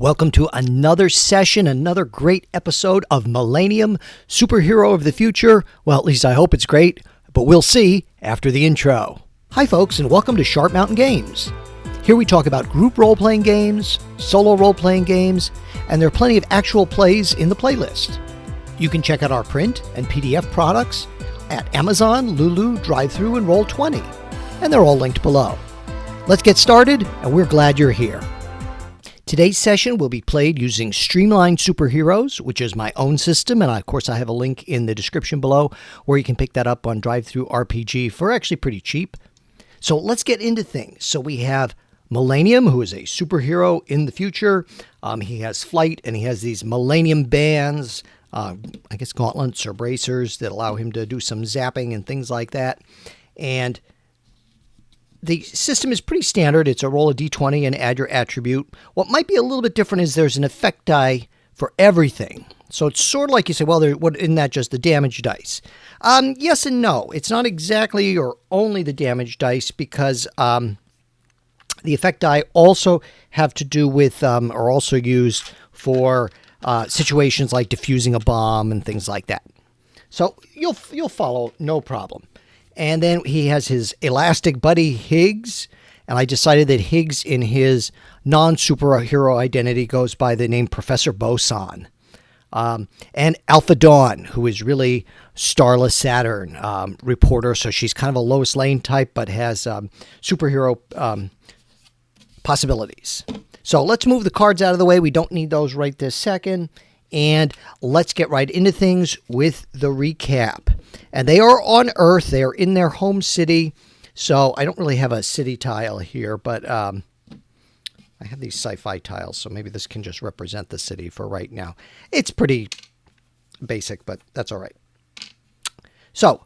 Welcome to another session, another great episode of Millennium, Superhero of the Future. Well, at least I hope it's great, but we'll see after the intro. Hi folks, and welcome to Sharp Mountain Games. Here we talk about group role-playing games, solo role-playing games, and there are plenty of actual plays in the playlist. You can check out our print and PDF products at Amazon, Lulu, Drive-Thru, and Roll20, and they're all linked below. Let's get started, and we're glad you're here. Today's session will be played using Streamlined Superheroes, which is my own system, and of course I have a link in the description below where you can pick that up on Drive-Thru RPG for actually pretty cheap. So let's get into things. So we have Millennium, who is a superhero in the future. He has flight, and he has these Millennium bands, I guess gauntlets or bracers that allow him to do some zapping and things like that. And the system is pretty standard. It's a roll a d20 and add your attribute. What might be a little bit different is there's an effect die for everything. So it's sort of like you say, well, isn't that just the damage dice? Yes and no. It's not exactly or only the damage dice because the effect die also have to do with, are also used for situations like defusing a bomb and things like that. So you'll follow, no problem. And then he has his elastic buddy, Higgs. And I decided that Higgs, in his non-superhero identity, goes by the name Professor Boson. And Alpha Dawn, who is really Starla Saturn reporter. So she's kind of a Lois Lane type, but has superhero possibilities. So let's move the cards out of the way. We don't need those right this second. And let's get right into things with the recap. And they are on Earth. They are in their home city. So I don't really have a city tile here, but I have these sci-fi tiles. So maybe this can just represent the city for right now. It's pretty basic, but that's all right. So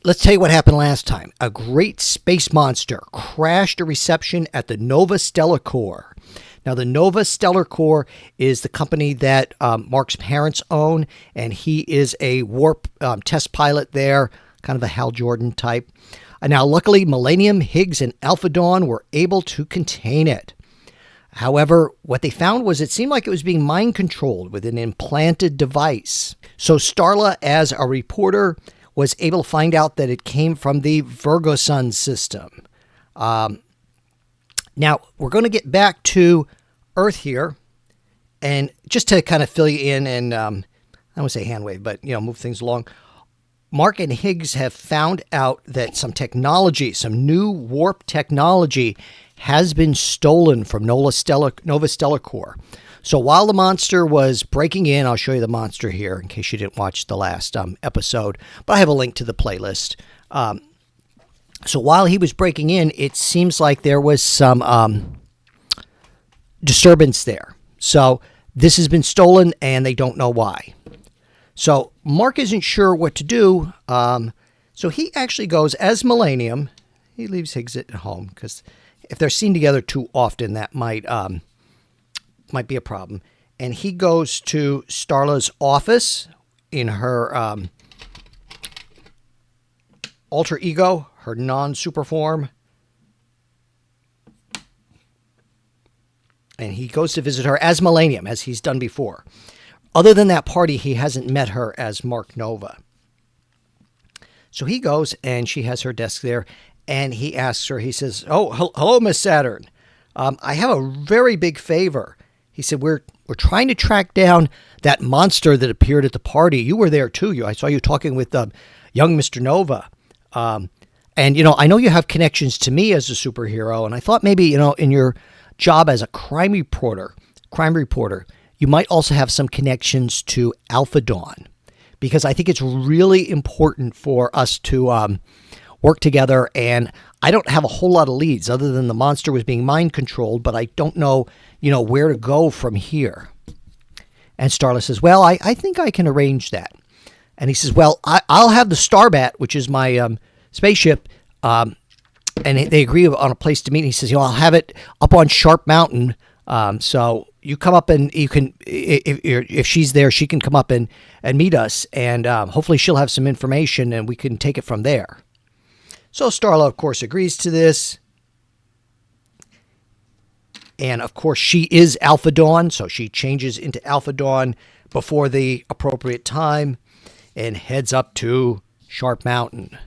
let's tell you what happened last time. A great space monster crashed a reception at the Nova Stellar Core. Now, the Nova Stellar Core is the company that Mark's parents own, and he is a warp test pilot there, kind of a Hal Jordan type. Now, luckily, Millennium, Higgs, and Alpha Dawn were able to contain it. However, what they found was it seemed like it was being mind-controlled with an implanted device. So Starla, as a reporter, was able to find out that it came from the Virgosun system. Now, we're going to get back to Earth here, and just to kind of fill you in and, I don't want to say hand wave, but, move things along. Mark and Higgs have found out that some technology, some new warp technology has been stolen from Nova Stellar Core. So while the monster was breaking in, I'll show you the monster here in case you didn't watch the last episode, but I have a link to the playlist. So while he was breaking in, it seems like there was some disturbance there. So this has been stolen, and they don't know why. So Mark isn't sure what to do. So he actually goes as Millennium. He leaves Higgs at home because if they're seen together too often, that might be a problem. And he goes to Starla's office in her alter ego, her non-super form. And he goes to visit her as Millennium, as he's done before. Other than that party, he hasn't met her as Mark Nova. So he goes, and she has her desk there, and he asks her, he says, "Oh, hello, Miss Saturn. I have a very big favor." He said, we're trying to track down that monster that appeared at the party. You were there, too. I saw you talking with young Mr. Nova. And, I know you have connections to me as a superhero, and I thought maybe, in your job as a crime reporter, you might also have some connections to Alpha Dawn, because I think it's really important for us to work together, and I don't have a whole lot of leads other than the monster was being mind-controlled, but I don't know, where to go from here. And Starla says, well, I think I can arrange that. And he says, well, I'll have the Starbat, which is my spaceship, and they agree on a place to meet. He says, I'll have it up on Sharp Mountain. So you come up and you can, if she's there, she can come up and meet us. And hopefully she'll have some information and we can take it from there. So Starla, of course, agrees to this. And of course, she is Alpha Dawn, so she changes into Alpha Dawn before the appropriate time and heads up to Sharp Mountain.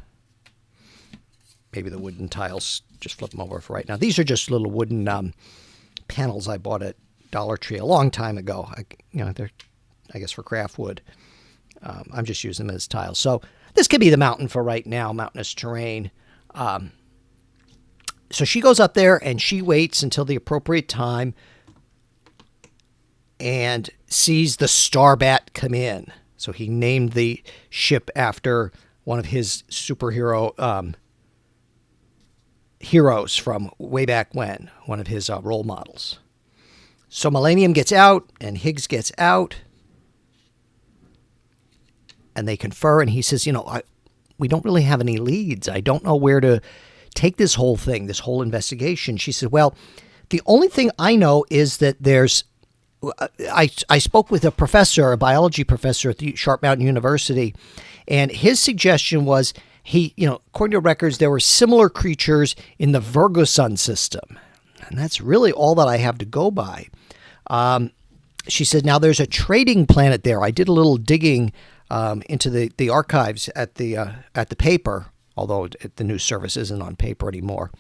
Maybe the wooden tiles, just flip them over for right now. These are just little wooden panels I bought at Dollar Tree a long time ago. They're, I guess, for craft wood. I'm just using them as tiles. So this could be the mountain for right now, mountainous terrain. So she goes up there and she waits until the appropriate time and sees the Starbat come in. So he named the ship after one of his superhero heroes from way back when, one of his role models. So Millennium gets out and Higgs gets out. And they confer, and he says, we don't really have any leads. I don't know where to take this whole thing, this whole investigation. She said, well, the only thing I know is that I spoke with a professor, a biology professor at the Sharp Mountain University, and his suggestion was according to records, there were similar creatures in the Virgo Sun system. And that's really all that I have to go by. She said, now there's a trading planet there. I did a little digging into the archives at the paper, although the news service isn't on paper anymore.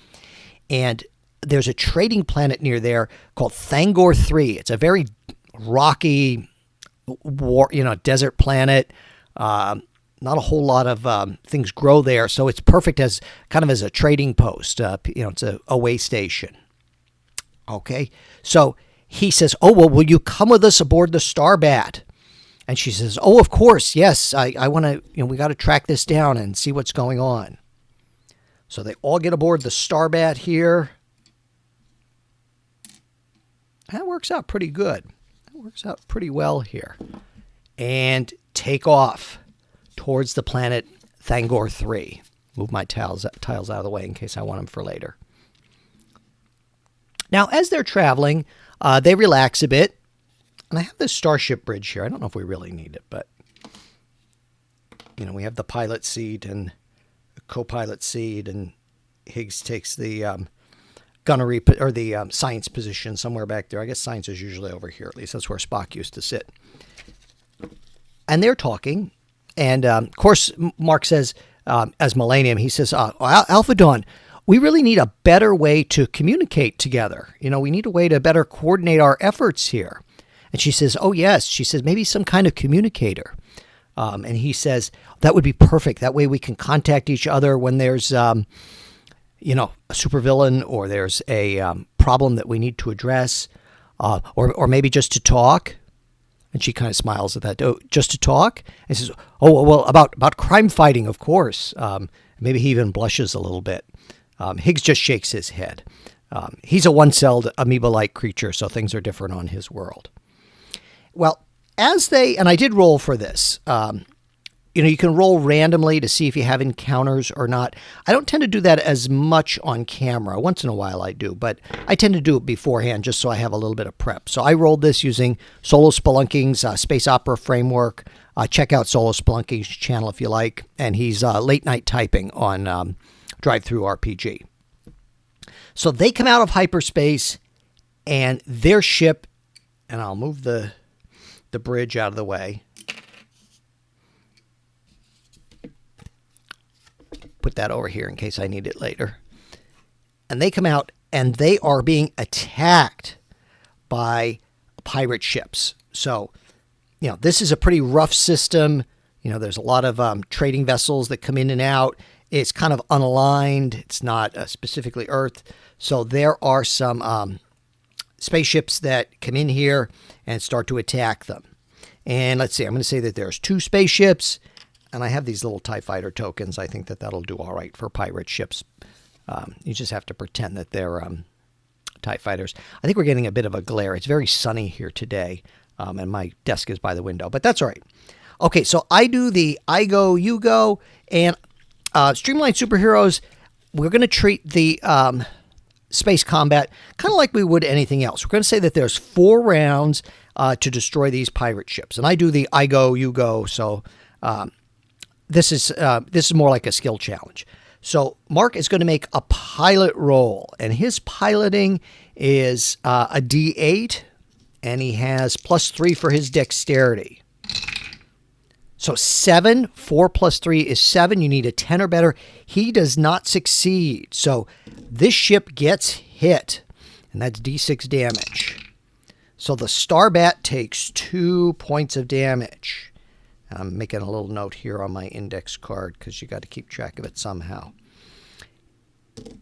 And there's a trading planet near there called Thangor 3. It's a very rocky, desert planet. Not a whole lot of things grow there, so it's perfect as kind of as a trading post. It's a way station. Okay, so he says, "Oh well, will you come with us aboard the Starbat?" And she says, "Oh, of course, yes. I want to. We got to track this down and see what's going on." So they all get aboard the Starbat here. That works out pretty good. That works out pretty well here, and take off towards the planet Thangor 3. Move my tiles out of the way in case I want them for later. Now, as they're traveling, they relax a bit. And I have this starship bridge here. I don't know if we really need it, but, we have the pilot seat and the co-pilot seat, and Higgs takes the gunnery or the science position somewhere back there. I guess science is usually over here. At least that's where Spock used to sit. And they're talking. And, of course, Mark says, as Millennium, he says, Alpha Dawn, we really need a better way to communicate together. We need a way to better coordinate our efforts here. And she says, oh, yes. She says, maybe some kind of communicator. And he says, that would be perfect. That way we can contact each other when there's, a supervillain or there's a problem that we need to address, or maybe just to talk. And she kind of smiles at that. Oh, just to talk? And says, oh, well, about crime fighting, of course. Maybe he even blushes a little bit. Higgs just shakes his head. He's a one-celled amoeba-like creature, so things are different on his world. Well, and I did roll for this. You can roll randomly to see if you have encounters or not. I don't tend to do that as much on camera. Once in a while I do, but I tend to do it beforehand just so I have a little bit of prep. So I rolled this using Solo Spelunking's Space Opera Framework. Check out Solo Spelunking's channel if you like. And he's late night typing on Drive-Thru RPG. So they come out of hyperspace and their ship, and I'll move the bridge out of the way. Put that over here in case I need it later. And they come out and they are being attacked by pirate ships. So, this is a pretty rough system. There's a lot of trading vessels that come in and out. It's kind of unaligned. It's not specifically Earth. So there are some spaceships that come in here and start to attack them. And let's see, I'm going to say that there's 2 spaceships. And I have these little TIE fighter tokens. I think that'll do all right for pirate ships. You just have to pretend that they're TIE fighters. I think we're getting a bit of a glare. It's very sunny here today, and my desk is by the window, but that's all right. Okay, so I do the I go, you go, and Streamlined Superheroes, we're going to treat the space combat kind of like we would anything else. We're going to say that there's 4 rounds to destroy these pirate ships. And I do the I go, you go, so... This is more like a skill challenge. So Mark is going to make a pilot roll, and his piloting is a D8, and he has +3 for his dexterity. So 7, 4 plus 3 is 7. You need a 10 or better. He does not succeed. So this ship gets hit, and that's D6 damage. So the Starbat takes 2 points of damage. I'm making a little note here on my index card because you got to keep track of it somehow.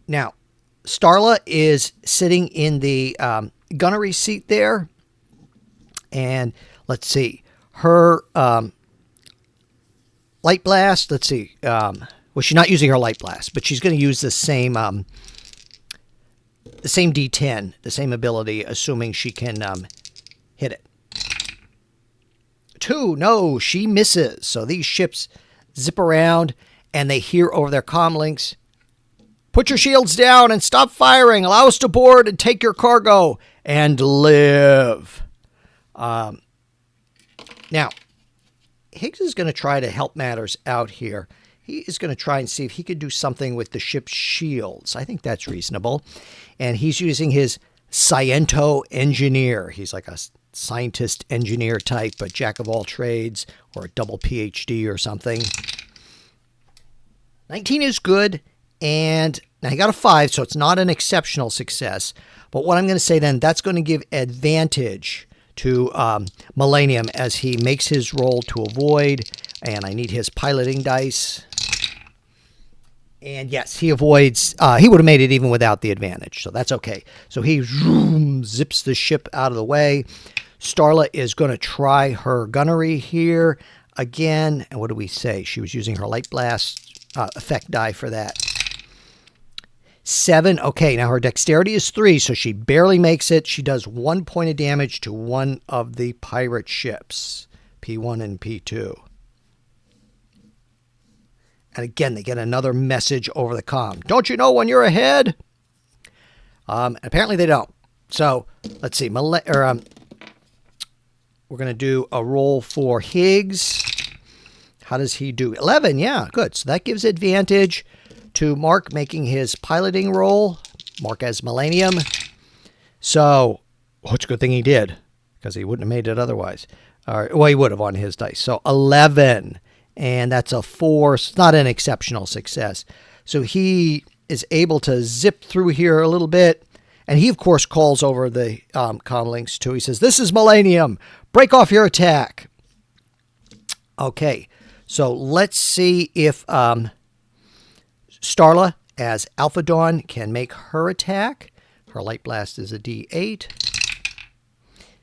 Now, Starla is sitting in the gunnery seat there. And let's see, her light blast, let's see. Well, she's not using her light blast, but she's going to use the same D10, the same ability, assuming she can hit it. 2, no, she misses. So these ships zip around, and they hear over their comm links, "Put your shields down and stop firing. Allow us to board and take your cargo and live." Now, Higgs is going to try to help matters out here. He is going to try and see if he could do something with the ship's shields. I think that's reasonable. And he's using his Sciento engineer. He's like a scientist engineer type, a jack of all trades, or a double PhD or something. 19 is good. And now he got a 5, so it's not an exceptional success. But what I'm going to say then, that's going to give advantage to Millennium as he makes his roll to avoid. And I need his piloting dice. And yes, he avoids. He would have made it even without the advantage, so that's okay. So he zips the ship out of the way. Starla is going to try her gunnery here again. And what do we say? She was using her light blast effect die for that. 7. Okay, now her dexterity is 3, so she barely makes it. She does 1 point of damage to one of the pirate ships, P1 and P2. And again, they get another message over the comm. "Don't you know when you're ahead?" Apparently they don't. So let's see. We're going to do a roll for Higgs. How does he do? 11. Yeah, good. So that gives advantage to Mark making his piloting roll. Mark as Millennium. So, it's a good thing he did, because he wouldn't have made it otherwise. Well, he would have on his dice. So 11. And that's a 4. It's not an exceptional success. So he is able to zip through here a little bit. And he, of course, calls over the comm links too. He says, "This is Millennium. Break off your attack." Okay. So let's see if Starla as Alpha Dawn can make her attack. Her light blast is a D8.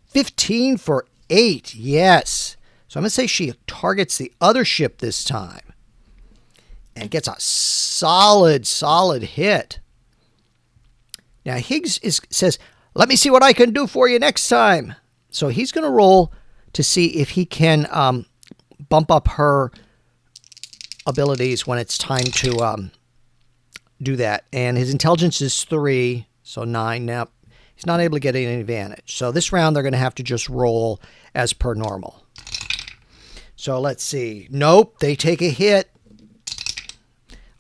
15 for 8. Yes. So I'm going to say she targets the other ship this time and gets a solid hit. Now Higgs says, "Let me see what I can do for you next time." So he's going to roll to see if he can bump up her abilities when it's time to do that. And his intelligence is 3, so 9. Now he's not able to get any advantage. So this round they're going to have to just roll as per normal. So let's see. Nope, they take a hit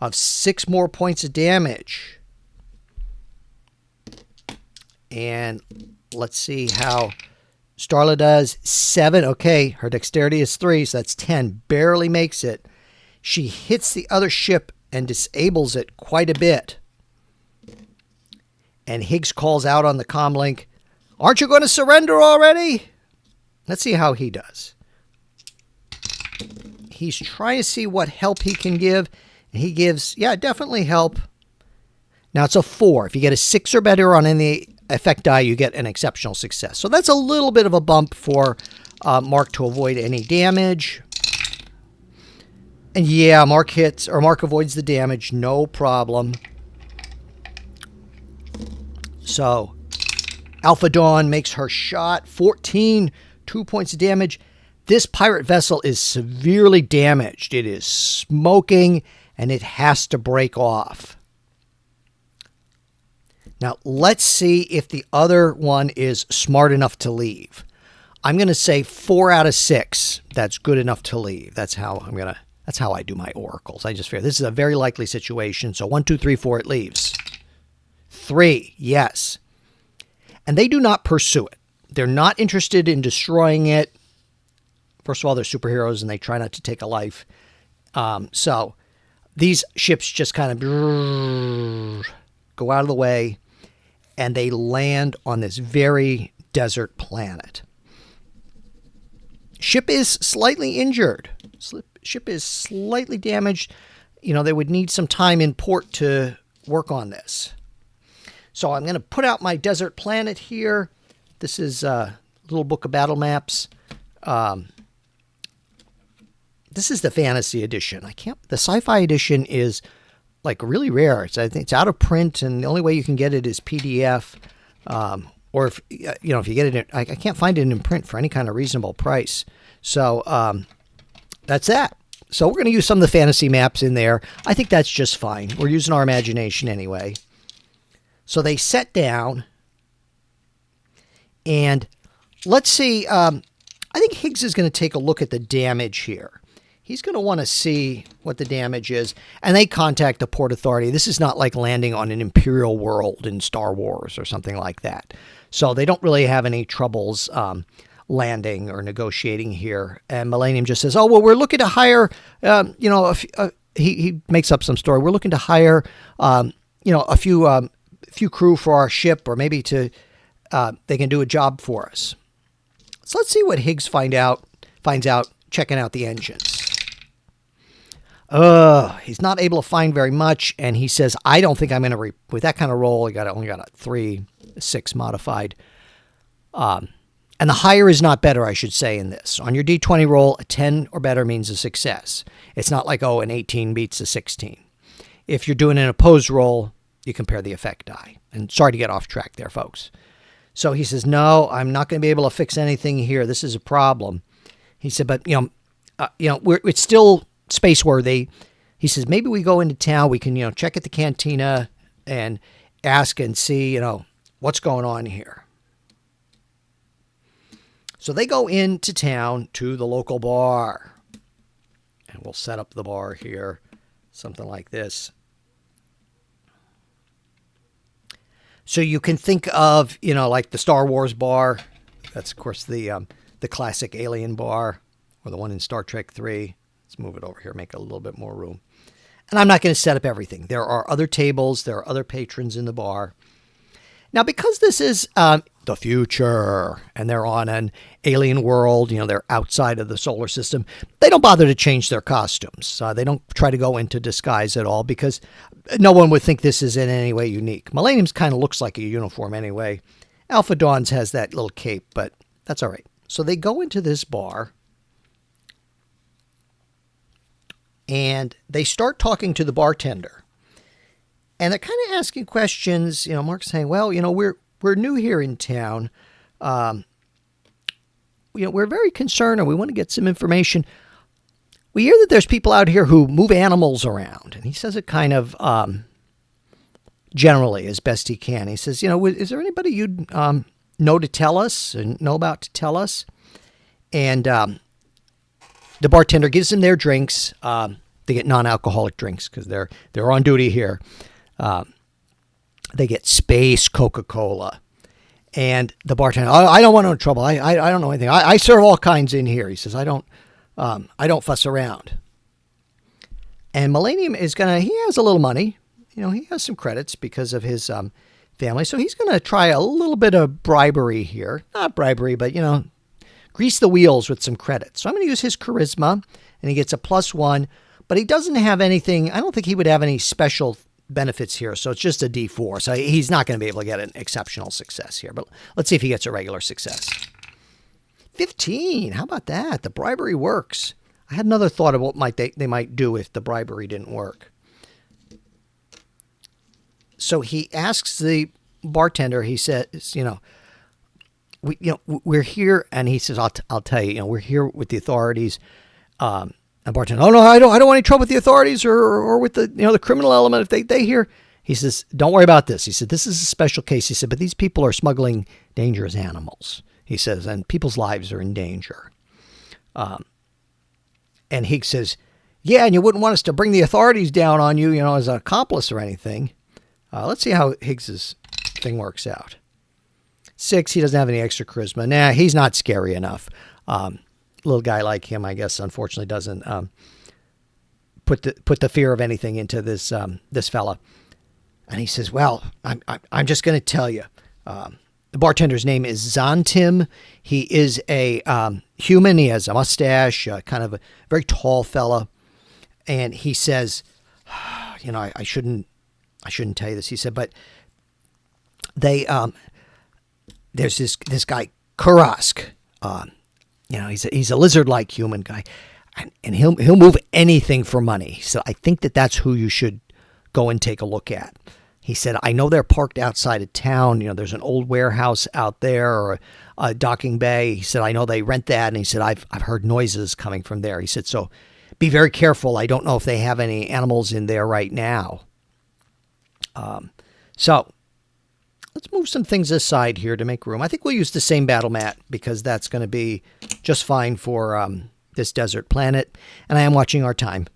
of 6 more points of damage. And let's see how Starla does. 7. Okay, her dexterity is 3, so that's 10. Barely makes it. She hits the other ship and disables it quite a bit. And Higgs calls out on the comm link, "Aren't you going to surrender already?" Let's see how he does. He's trying to see what help he can give. And he gives, yeah, definitely help. Now it's a 4. If you get a 6 or better on any effect die, you get an exceptional success. So that's a little bit of a bump for Mark to avoid any damage. And yeah, Mark avoids the damage, no problem. So Alpha Dawn makes her shot, 14, 2 points of damage. This pirate vessel is severely damaged. It is smoking, and it has to break off. Now, let's see if the other one is smart enough to leave. I'm going to say 4 out of 6. That's good enough to leave. That's how I do my oracles. I just figure this is a very likely situation. So 1, 2, 3, 4, it leaves. 3, yes. And they do not pursue it. They're not interested in destroying it. First of all, they're superheroes and they try not to take a life. So these ships just kind of go out of the way and they land on this very desert planet. Ship is slightly injured. Ship is slightly damaged. You know, they would need some time in port to work on this. So I'm going to put out my desert planet here. This is a little book of battle maps. This is the fantasy edition. The sci-fi edition is like really rare. I think it's out of print, and the only way you can get it is PDF. Or if if you get it, I can't find it in print for any kind of reasonable price. So that's that. So we're going to use some of the fantasy maps in there. I think that's just fine. We're using our imagination anyway. So they set down, and let's see. I think Higgs is going to take a look at the damage here. He's going to want to see what the damage is, and they contact the port authority. This is not like landing on an Imperial world in Star Wars or something like that. So they don't really have any troubles landing or negotiating here. And Millennium just says, oh, well, we're looking to hire, he makes up some story. We're looking to hire, a few crew for our ship, or maybe they can do a job for us. So let's see what Higgs finds out checking out the engines. He's not able to find very much, and he says, I don't think I'm going to, with that kind of roll, only got a 3-6 modified. And the higher is not better, I should say, in this. On your D20 roll, a 10 or better means a success. It's not like, an 18 beats a 16. If you're doing an opposed roll, you compare the effect die. And sorry to get off track there, folks. So he says, no, I'm not going to be able to fix anything here. This is a problem. He said, but, it's still space worthy. He says, maybe we go into town. We can, check at the cantina and ask and see, what's going on here. So they go into town to the local bar. And we'll set up the bar here. Something like this. So you can think of, like the Star Wars bar. That's, of course, the classic Alien bar, or the one in Star Trek 3. Let's move it over here, make a little bit more room. And I'm not going to set up everything. There are other tables. There are other patrons in the bar. Now, because this is the future, and they're on an alien world, they're outside of the solar system, they don't bother to change their costumes. They don't try to go into disguise at all, because no one would think this is in any way unique. Millennium's kind of looks like a uniform anyway. Alpha Dawn's has that little cape, but that's all right. So they go into this bar, and they start talking to the bartender. And they're kind of asking questions. Mark's saying, well, we're new here in town. We're very concerned, and we want to get some information. We hear that there's people out here who move animals around. And he says it kind of generally as best he can. He says, is there anybody you'd know to tell us and know about to tell us? And the bartender gives them their drinks. They get non-alcoholic drinks because they're on duty here. They get space Coca-Cola. And the bartender, I don't want no trouble. I don't know anything. I serve all kinds in here. He says, I don't fuss around. And Millennium he has a little money. He has some credits because of his family. So he's going to try a little bit of bribery here. Not bribery, but, grease the wheels with some credits. So I'm going to use his charisma, and he gets a +1. But he doesn't have anything. I don't think he would have any special benefits here, so it's just a D4. So he's not going to be able to get an exceptional success here. But let's see if he gets a regular success. 15. How about that? The bribery works. I had another thought of what they might do if the bribery didn't work. So he asks the bartender. He says, we're here, and he says, I'll tell you, we're here with the authorities. And bartender, oh no, I don't want any trouble with the authorities or with the criminal element. If they hear, he says, don't worry about this. He said, this is a special case. He said, but these people are smuggling dangerous animals. He says, and people's lives are in danger. And Higgs says, yeah, and you wouldn't want us to bring the authorities down on you, as an accomplice or anything. Let's see how Higgs's thing works out. 6, he doesn't have any extra charisma. Nah, he's not scary enough. Little guy like him, I guess, unfortunately doesn't put the fear of anything into this this fella. And he says, well, I'm just going to tell you. The bartender's name is Zontim. He is a human. He has a mustache, kind of a very tall fella. And he says, you know, I shouldn't tell you this. He said, but they there's this guy Kurask. You know, he's a lizard-like human guy, and he'll move anything for money. So I think that's who you should go and take a look at. He said, I know they're parked outside of town. You know, there's an old warehouse out there or a docking bay. He said, I know they rent that. And he said, I've heard noises coming from there. He said, so be very careful. I don't know if they have any animals in there right now. So let's move some things aside here to make room. I think we'll use the same battle mat because that's going to be just fine for this desert planet. And I am watching our time.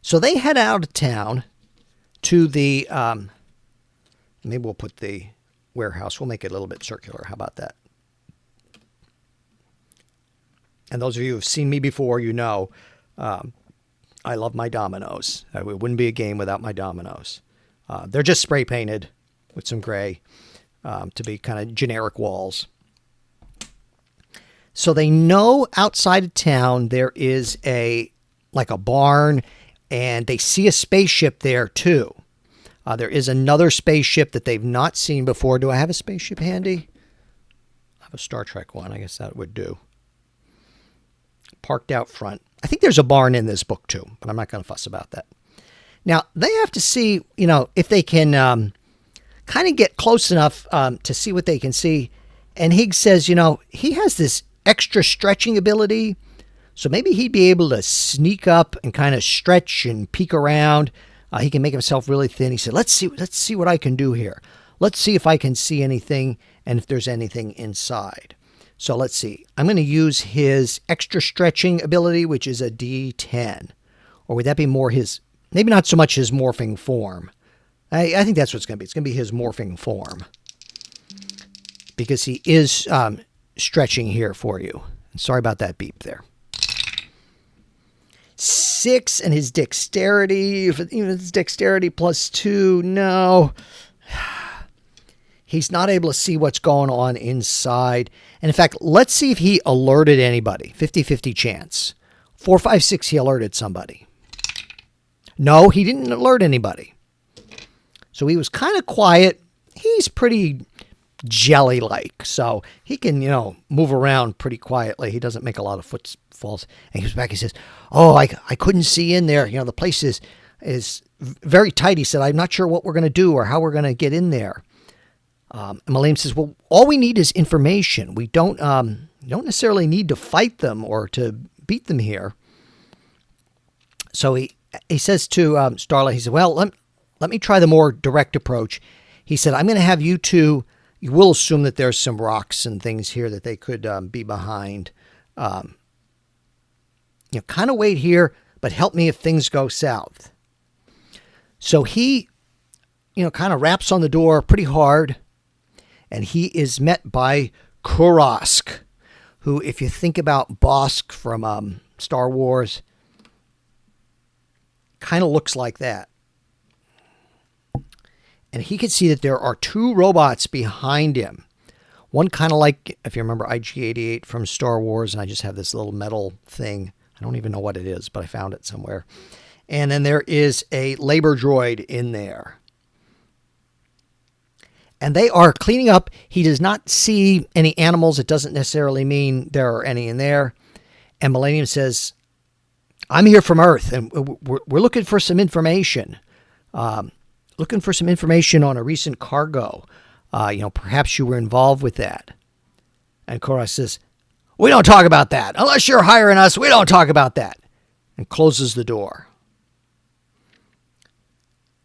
So they head out of town to the, maybe we'll put the warehouse. We'll make it a little bit circular. How about that? And those of you who have seen me before, you know, I love my dominoes. It wouldn't be a game without my dominoes. They're just spray painted with some gray to be kind of generic walls. So they know outside of town there is like a barn, and they see a spaceship there too. There is another spaceship that they've not seen before. Do I have a spaceship handy? I have a Star Trek one. I guess that would do. Parked out front. I think there's a barn in this book too, but I'm not going to fuss about that. Now, they have to see, you know, if they can kind of get close enough to see what they can see. And Higgs says, you know, he has this extra stretching ability. So maybe he'd be able to sneak up and kind of stretch and peek around. He can make himself really thin. He said, let's see what I can do here. Let's see if I can see anything and if there's anything inside. So let's see. I'm going to use his extra stretching ability, which is a D10. Or would that be more his, maybe not so much his morphing form. I think that's what it's going to be. It's going to be his morphing form. Because he is stretching here for you. Sorry about that beep there. 6 and his dexterity. Even his dexterity +2. No. He's not able to see what's going on inside. And in fact, let's see if he alerted anybody. 50-50 chance. 4, 5, 6, he alerted somebody. No, he didn't alert anybody. So he was kind of quiet. He's pretty jelly-like. So he can, you know, move around pretty quietly. He doesn't make a lot of footfalls. And he goes back, he says, oh, I couldn't see in there. You know, the place is very tight. He said, I'm not sure what we're going to do or how we're going to get in there. And Millennium says, well, all we need is information. We don't necessarily need to fight them or to beat them here. So he says to Starlight, he said, well, let me try the more direct approach. He said, I'm going to have you two, you will assume that there's some rocks and things here that they could be behind. You know, kind of wait here, but help me if things go south. So he, you know, kind of raps on the door pretty hard. And he is met by Kurask, who, if you think about Bosk from Star Wars, kind of looks like that. And he can see that there are 2 robots behind him. One kind of like, if you remember IG-88 from Star Wars, and I just have this little metal thing. I don't even know what it is, but I found it somewhere. And then there is a Labor Droid in there. And they are cleaning up. He does not see any animals. It doesn't necessarily mean there are any in there. And Millennium says, I'm here from Earth, and we're looking for some information. Looking for some information on a recent cargo. You know, perhaps you were involved with that. And Kurask says, we don't talk about that. Unless you're hiring us, we don't talk about that. And closes the door.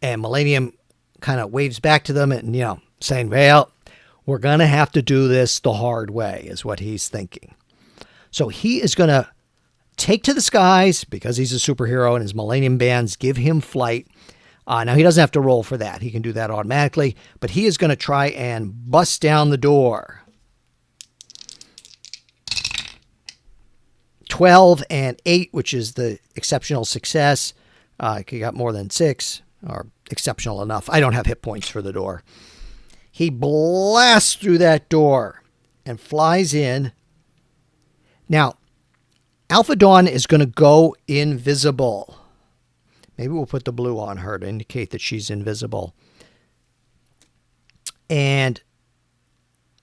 And Millennium kind of waves back to them and, you know, saying, well, we're going to have to do this the hard way, is what he's thinking. So he is going to take to the skies, because he's a superhero and his Millennium bands give him flight. Now, he doesn't have to roll for that. He can do that automatically, but he is going to try and bust down the door. 12 and 8, which is the exceptional success. He got more than 6, or exceptional enough. I don't have hit points for the door. He blasts through that door and flies in. Now, Alpha Dawn is going to go invisible. Maybe we'll put the blue on her to indicate that she's invisible. And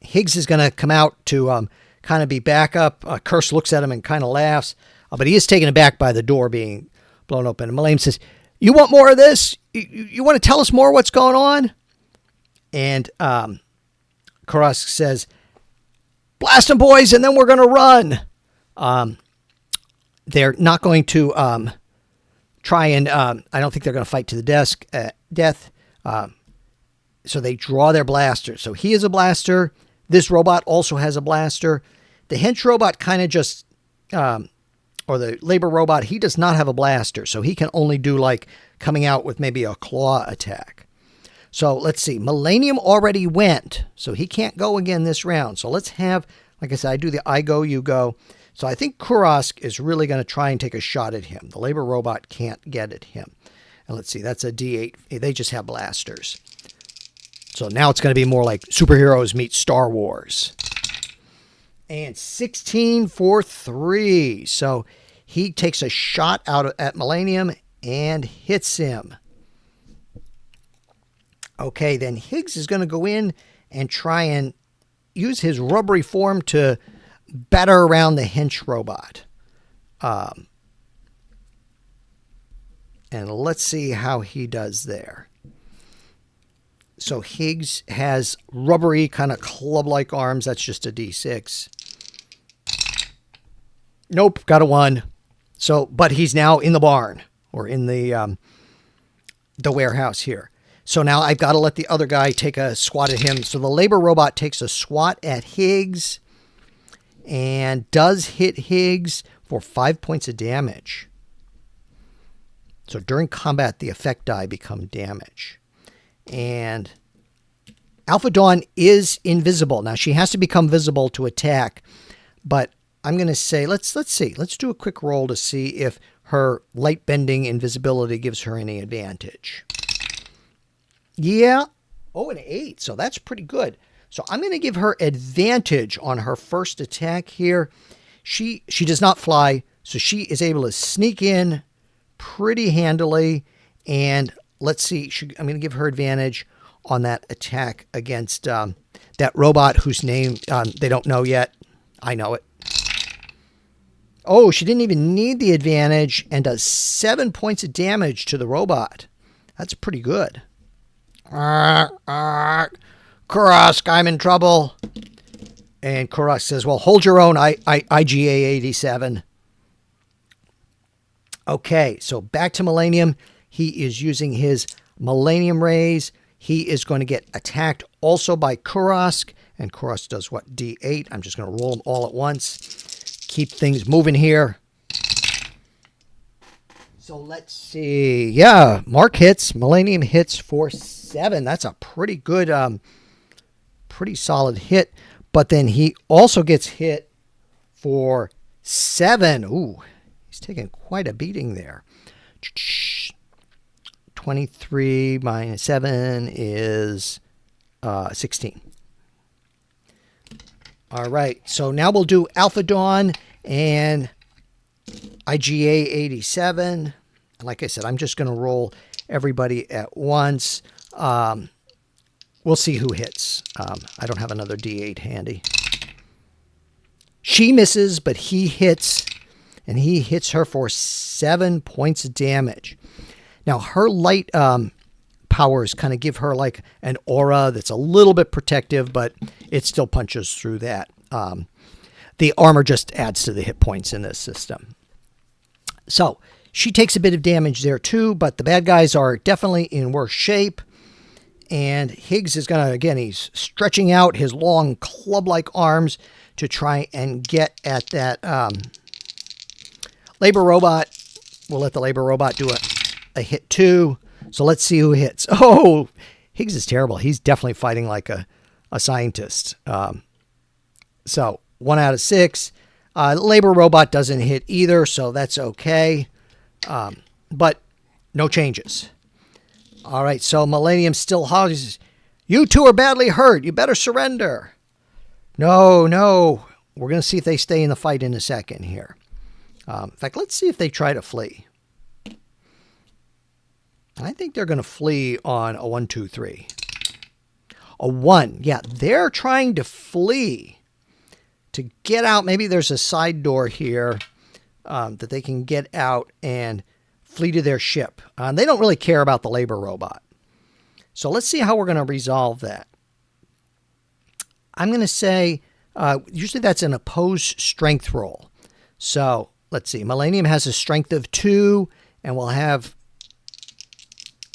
Higgs is going to come out to kind of be back up. Curse looks at him and kind of laughs. But he is taken aback by the door being blown open. And Millennium says, "You want more of this? You want to tell us more what's going on?" And Kurask says, "Blast them, boys, and then we're going to run." They're not going to try and, I don't think they're going to fight to the death. So they draw their blasters. So he is a blaster. This robot also has a blaster. The hench robot kind of just, or the labor robot, he does not have a blaster. So he can only do like coming out with maybe a claw attack. So let's see. Millennium already went. So he can't go again this round. So let's have, like I said, I do the I go, you go. So I think Kurask is really going to try and take a shot at him. The labor robot can't get at him. And let's see, that's a D8. They just have blasters. So now it's going to be more like superheroes meet Star Wars. And 16 for 3. So he takes a shot out at Millennium and hits him. Okay, then Higgs is going to go in and try and use his rubbery form to batter around the hench robot. And let's see how he does there. So Higgs has rubbery kind of club-like arms. That's just a D6. Nope, got a 1. So, but he's now in the barn or in the warehouse here. So now I've got to let the other guy take a swat at him. So the labor robot takes a swat at Higgs and does hit Higgs for 5 points of damage. So during combat, the effect die become damage. And Alpha Dawn is invisible. Now, she has to become visible to attack. But I'm going to say, let's see. Let's do a quick roll to see if her light-bending invisibility gives her any advantage. Yeah. Oh, an 8. So that's pretty good. So I'm going to give her advantage on her first attack here. She does not fly, so she is able to sneak in pretty handily. And let's see, I'm going to give her advantage on that attack against that robot whose name they don't know yet. I know it. Oh, she didn't even need the advantage and does 7 points of damage to the robot. That's pretty good. Kurask, I'm in trouble. And Kurask says, well, hold your own, IGA 87. Okay, so back to Millennium. He is using his Millennium rays. He is going to get attacked also by Kurask. And Kurask does what? D8. I'm just going to roll them all at once. Keep things moving here. So let's see. Yeah, Mark hits. Millennium hits for 7. That's a pretty good, pretty solid hit. But then he also gets hit for 7. Ooh, he's taking quite a beating there. 23 minus 7 is 16. All right, so now we'll do Alpha Dawn and IGA 87. Like I said, I'm just going to roll everybody at once. We'll see who hits. I don't have another D8 handy. She misses, but he hits, and he hits her for 7 points of damage. Now, her light powers kind of give her like an aura that's a little bit protective, but it still punches through that. The armor just adds to the hit points in this system. So she takes a bit of damage there too, but the bad guys are definitely in worse shape. And Higgs is going to, again, he's stretching out his long club-like arms to try and get at that labor robot. We'll let the labor robot do a hit too. So let's see who hits. Oh, Higgs is terrible. He's definitely fighting like a scientist. So 1 out of 6. Labor Robot doesn't hit either, so that's okay. But no changes. All right, so Millennium still hogs. You two are badly hurt. You better surrender. No. We're going to see if they stay in the fight in a second here. In fact, let's see if they try to flee. I think they're going to flee on a 1, 2, 3. A 1. Yeah, they're trying to flee to get out. Maybe there's a side door here that they can get out and flee to their ship. They don't really care about the Labor Robot. So let's see how we're going to resolve that. I'm going to say, usually that's an opposed strength roll. So let's see. Millennium has a strength of 2, and we'll have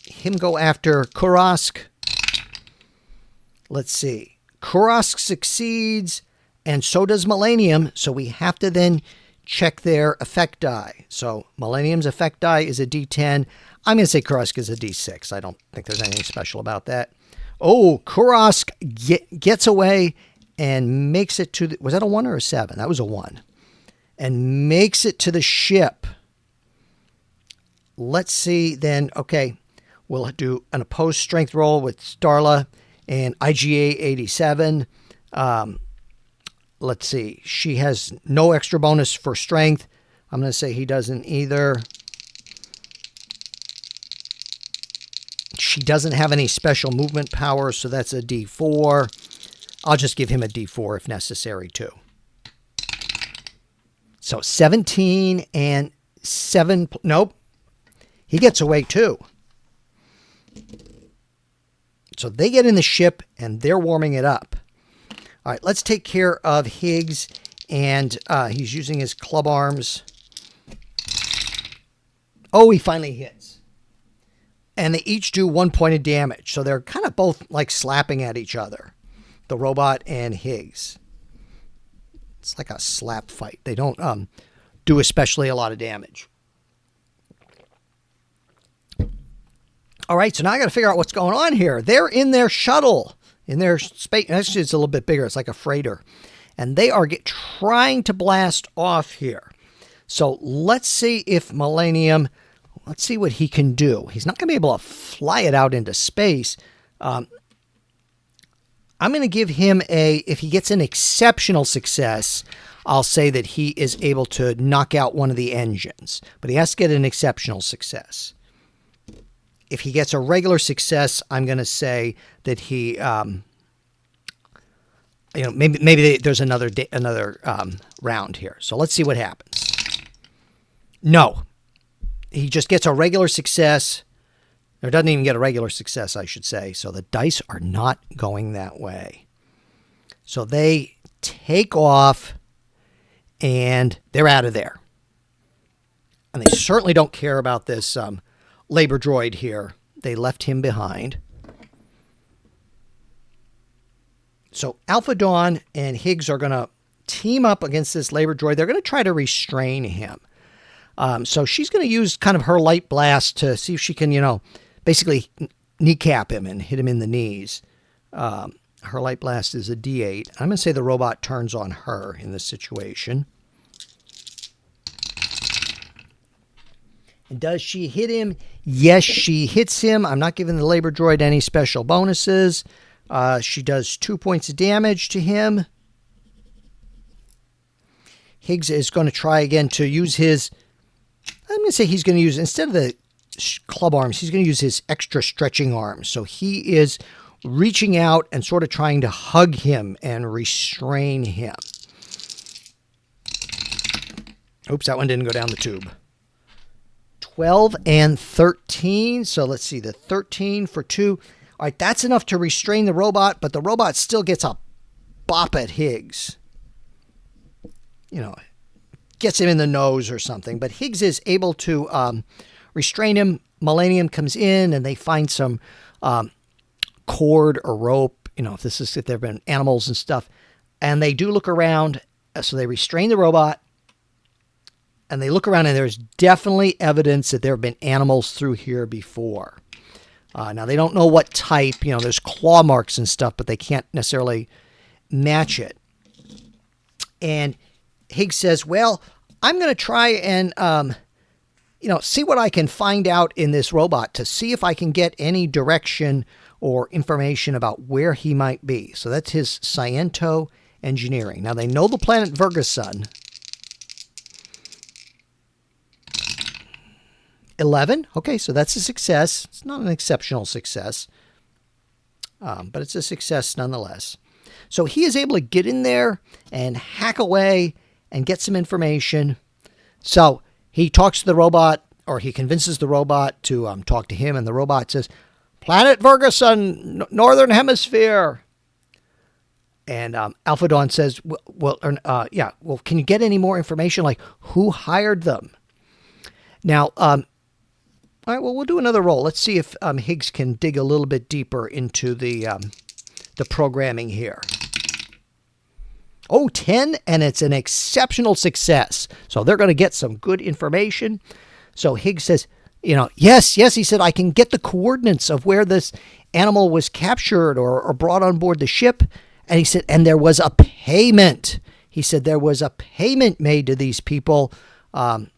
him go after Kurask. Let's see. Kurask succeeds, and so does Millennium. So we have to then check their effect die. So Millennium's effect die is a D10. I'm going to say Kurask is a D6. I don't think there's anything special about that. Oh, Kurask gets away and makes it to the... Was that a 1 or a 7? That was a 1. And makes it to the ship. Let's see then. Okay, we'll do an opposed strength roll with Starla and IGA 87. Let's see. She has no extra bonus for strength. I'm going to say he doesn't either. She doesn't have any special movement power, so that's a D4. I'll just give him a D4 if necessary, too. So 17 and 7. Nope. He gets away, too. So they get in the ship, and they're warming it up. All right, let's take care of Higgs, and he's using his club arms. Oh, he finally hits. And they each do 1 point of damage. So they're kind of both like slapping at each other, the robot and Higgs. It's like a slap fight. They don't do especially a lot of damage. All right, so now I got to figure out what's going on here. They're in their shuttle, in their space. Actually, it's a little bit bigger. It's like a freighter. And they are trying to blast off here. So let's see if Millennium, let's see what he can do. He's not going to be able to fly it out into space. I'm going to give him if he gets an exceptional success, I'll say that he is able to knock out one of the engines. But he has to get an exceptional success. If he gets a regular success, I'm going to say that he, maybe there's another round here. So let's see what happens. No, he just gets a regular success. Or doesn't even get a regular success, I should say. So the dice are not going that way. So they take off, and they're out of there. And they certainly don't care about this Labor Droid here. They left him behind. So Alpha Dawn and Higgs are going to team up against this Labor Droid. They're going to try to restrain him. So she's going to use kind of her light blast to see if she can, basically kneecap him and hit him in the knees. Her light blast is a D8. I'm going to say the robot turns on her in this situation. And does she hit him? Yes, she hits him. I'm not giving the Labor Droid any special bonuses. She does 2 points of damage to him. Higgs is going to try again to use his... I'm going to say he's going to use, instead of the club arms, he's going to use his extra stretching arms. So he is reaching out and sort of trying to hug him and restrain him. Oops, that one didn't go down the tube. 12 and 13. So let's see, the 13 for 2. All right, that's enough to restrain the robot, but the robot still gets a bop at Higgs. Gets him in the nose or something. But Higgs is able to restrain him. Millennium comes in, and they find some cord or rope, if there have been animals and stuff. And they do look around, so they restrain the robot. And they look around, and there's definitely evidence that there have been animals through here before. Now, they don't know what type. You know, there's claw marks and stuff, but they can't necessarily match it. And Higgs says, well, I'm going to try and, see what I can find out in this robot to see if I can get any direction or information about where he might be. So that's his Sciento engineering. Now, they know the planet Virgasun. 11. Okay, so that's a success. It's not an exceptional success, but it's a success nonetheless. So he is able to get in there and hack away and get some information. So he talks to the robot, or he convinces the robot to talk to him, and the robot says, Planet Virgasun, Northern Hemisphere. And Alpha Dawn says, well, can you get any more information, like who hired them? Now, all right, well, we'll do another roll. Let's see if Higgs can dig a little bit deeper into the programming here. Oh, 10, and it's an exceptional success. So they're going to get some good information. So Higgs says, yes, he said, I can get the coordinates of where this animal was captured or brought on board the ship. And he said, and there was a payment. He said there was a payment made to these people. The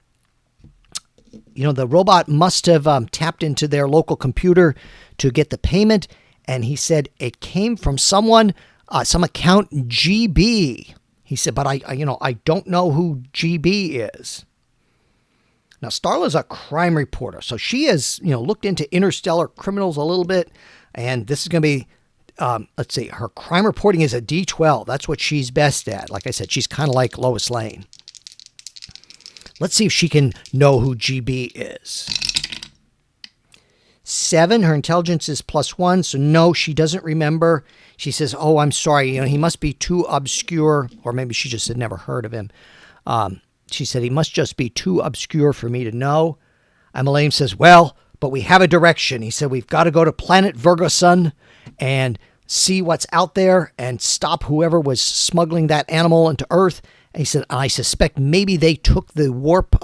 robot must have tapped into their local computer to get the payment. And he said it came from someone, some account GB. He said, but I don't know who GB is. Now, Starla's a crime reporter. So she has, looked into interstellar criminals a little bit. And this is going to be, let's see, her crime reporting is a D12. That's what she's best at. Like I said, she's kind of like Lois Lane. Let's see if she can know who GB is. 7, her intelligence is +1, so no, she doesn't remember. She says, oh, I'm sorry, he must be too obscure, or maybe she just had never heard of him. She said, he must just be too obscure for me to know. And Millennium says, well, but we have a direction. He said, we've got to go to planet Virgasun and see what's out there and stop whoever was smuggling that animal into Earth. And he said, I suspect maybe they took the warp,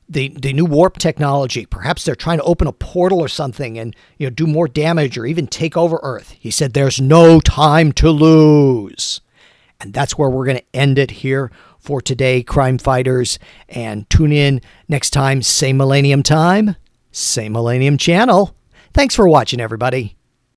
the new warp technology. Perhaps they're trying to open a portal or something and do more damage or even take over Earth. He said, there's no time to lose. And that's where we're going to end it here for today, crime fighters. And tune in next time, same Millennium time, same Millennium channel. Thanks for watching, everybody.